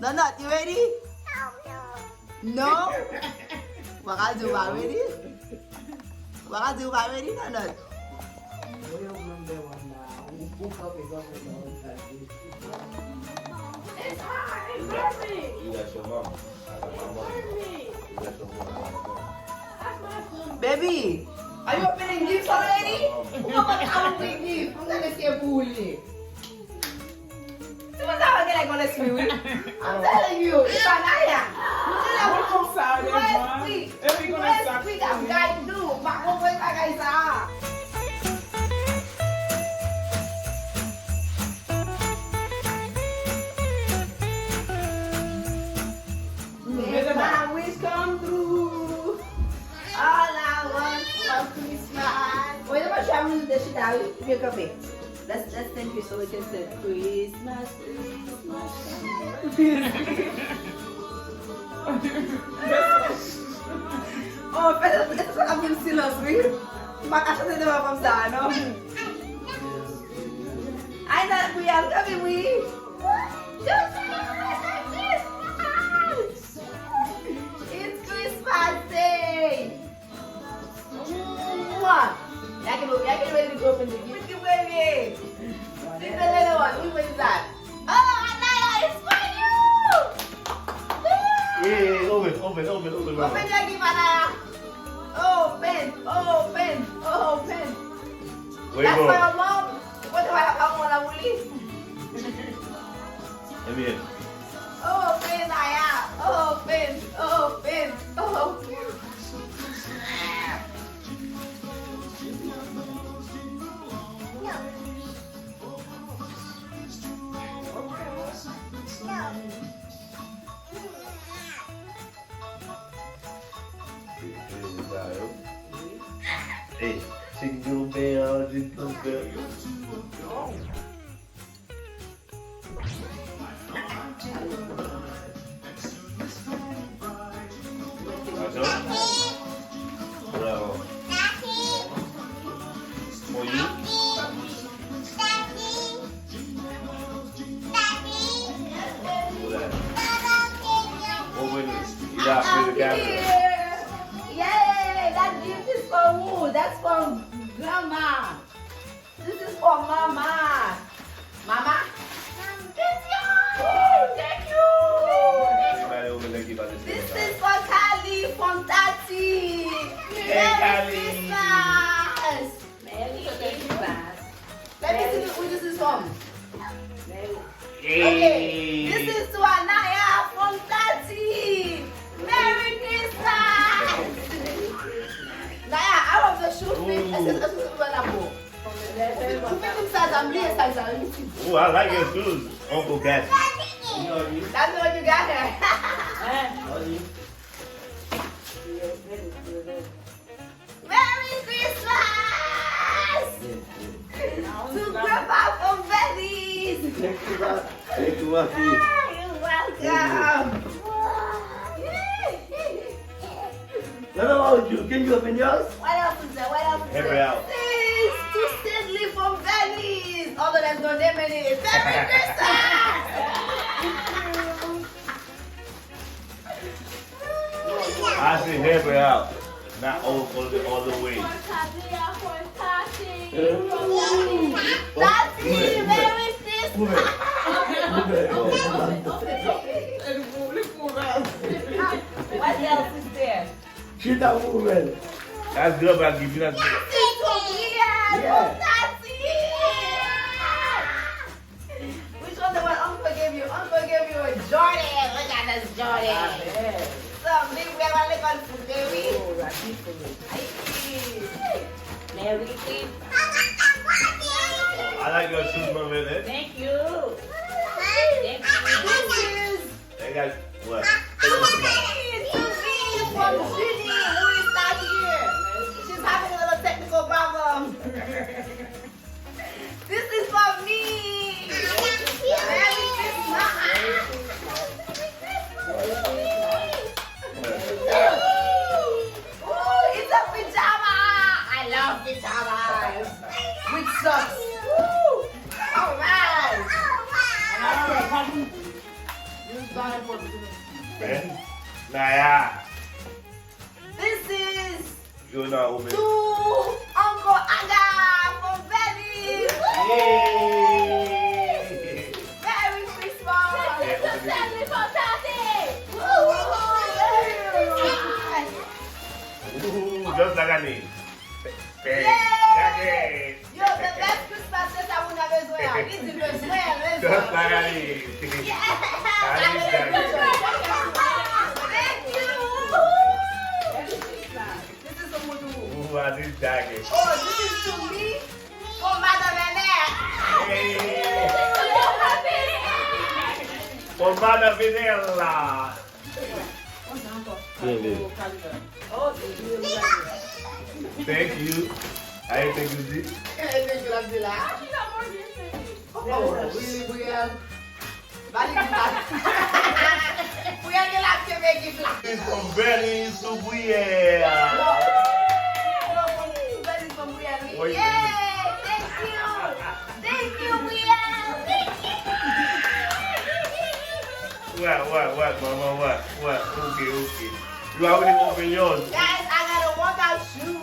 Nanat, you ready? No? Baka Zuba, ready? Baka Zuba, ready, Nanat? It's hot. It's perfect. You got your mama. I got my mama. You got your mama. That's my food. Baby, are you opening gifts already? Opening gifts. I'm gonna say bully. See what's happening like on the screen? I'm telling you, it's an iron. Where's quick? I'm guiding you. Back over the guys are. Make my wish come true. All I want for Christmas. Wait, I'm showing the shit out. Make a bit. Let's thank you so we can say Christmas, Oh, pero ito sa kami sila, sweet. Makasya sa diba pang sa ano? Ay, kuya, kami mo It's Christmas Day! Mwah! Yakin ready to go open the gift. Look at baby! See the little one. What is that? Oh, Anaya, it's for you! Yeah, open. Open your gift, Anaya. Open. Where That's you for going? your mom. What do I have on the muli? Let me in. Open, Anaya. Open. Hey, jingle bell, jingle bell. Bravo. For you? Do that. Open it. Yeah, for the camera. Yay! That gift is for who? That's for grandma. This is for mama. Mama? It's yours! Thank you! Everybody open the gift at the This same is for Kali from Tati. Hey, Kali. Christmas! Merry Christmas. Let me see who this is from. Okay, this is to Anaya from Tati. Merry Christmas! Naya, I want the shoe fit. Oh, I like your shoes, Uncle Cat. You know what I mean? That's what you got there. Merry Christmas! To Grandpa from Betty's. Thank you, Muffy. You're welcome. Can you open yours? What else is there? Every hour. This is to Stanley from Betty's. Although there's no name in it. Merry Christmas! I say help her out, not all the way. Tati, Merry Christmas! What else is there? She's a woman. That's good, but I'll give you that. This is from Ian, Tati! Which one the one Uncle gave you? Uncle gave you a Jordan. Look at this Jordan. Some big we have a little food, baby. Merry Christmas. I like your shoes, my man. Thank you. Thank This you. is They got what? from Judy, who is not here. She's having a little technical problem. This is for me. Merry Christmas. Ooh, it's a pajama. I love pajamas. With socks. Woo. All right. Eh? Naya. This is You know open. to Uncle Aga from Venice. Yay! Merry Christmas. Yeah, open it. Ooh, just like a name. Yay! Yo, the best Christmas that I would have as well. It's the best way. Just like a name. Thank you. This is someone who. Ooh, I did jacket. Oh, this is to me for Madame Annette. Hey! For Madame Vinella. Thank you. I thank you, G. It's from Venice to Bouillère. What, Mama, what? Okay. You already open yours. Guys, I gotta walk out shoes.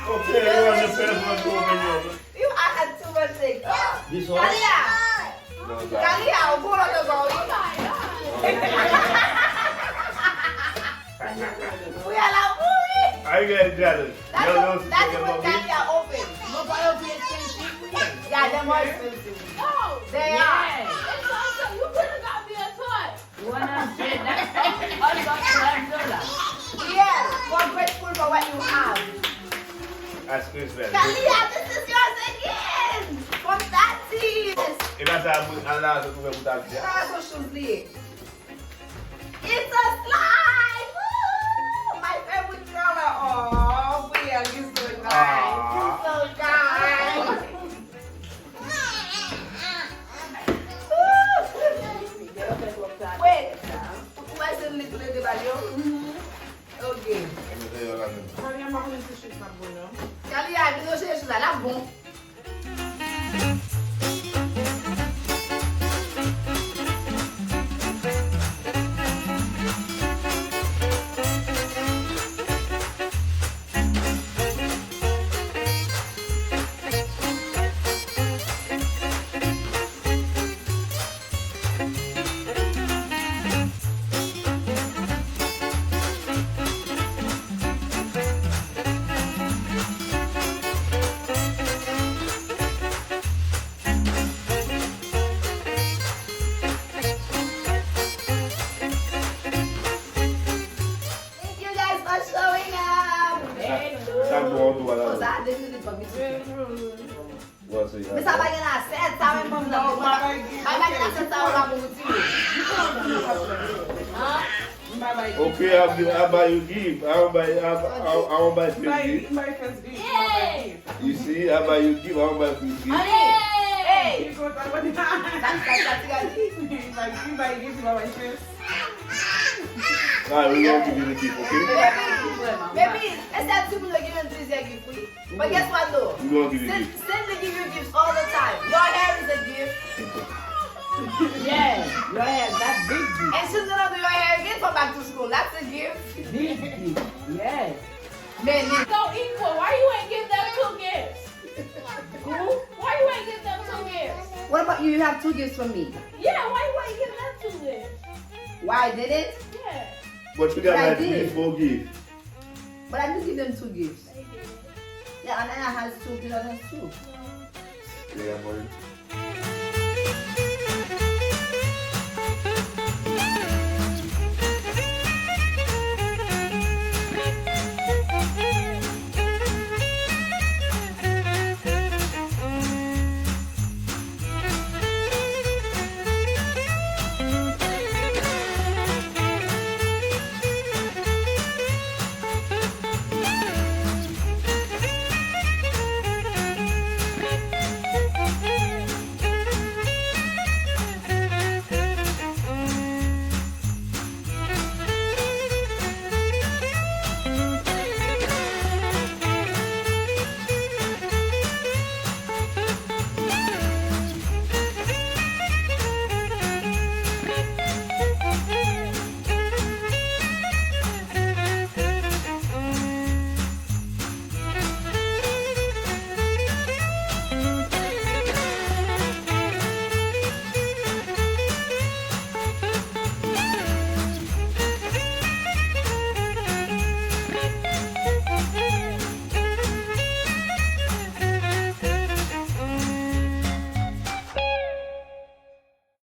Okay, you are the first one to open yours. I had too much things. This one? Kalia, I'll go on the go. We are like, ooh. I get jealous. That's what Kalia opened. Yeah, they're more expensive. They are. Yeah, we're grateful for what you have. That's Christmas. Kalia, this is yours again. From Tati. Et là, ça a l'air de trouver pour ta vie. It's a slide! Woo! My favorite color. Oh, Will, you're so nice. You're so kind. Wait, who has a little lady value? Okay. Kalia, you know she's là bon. Mas a bagay na set, sa amin mong na ako. Bagay na set sa wala mong uti. Okay, I'll buy you gift. I won't buy first gift. You see, I buy you gift. I won't buy first gift. Hey! Alright, we're going to give you the gift, okay? Maybe, it's not too much to give you a gift. But guess what though? We're going to give you gifts. Send the give you gifts all the time. Your hair is a gift. Yeah, your hair, that's big gift. And she's gonna do your hair again for back to school. That's a gift. Big gift, yes. Man, So equal, why you ain't give them 2 gifts? Who? Why you ain't give them 2 gifts? what about you? You have 2 gifts from me. Yeah, why you ain't give them 2 gifts? Why I did it? Yeah. But you got But I like did. 3-4 gifts. But I did give them 2 gifts. Yeah, and Anna has 2, Peter has 2. Yeah, boy.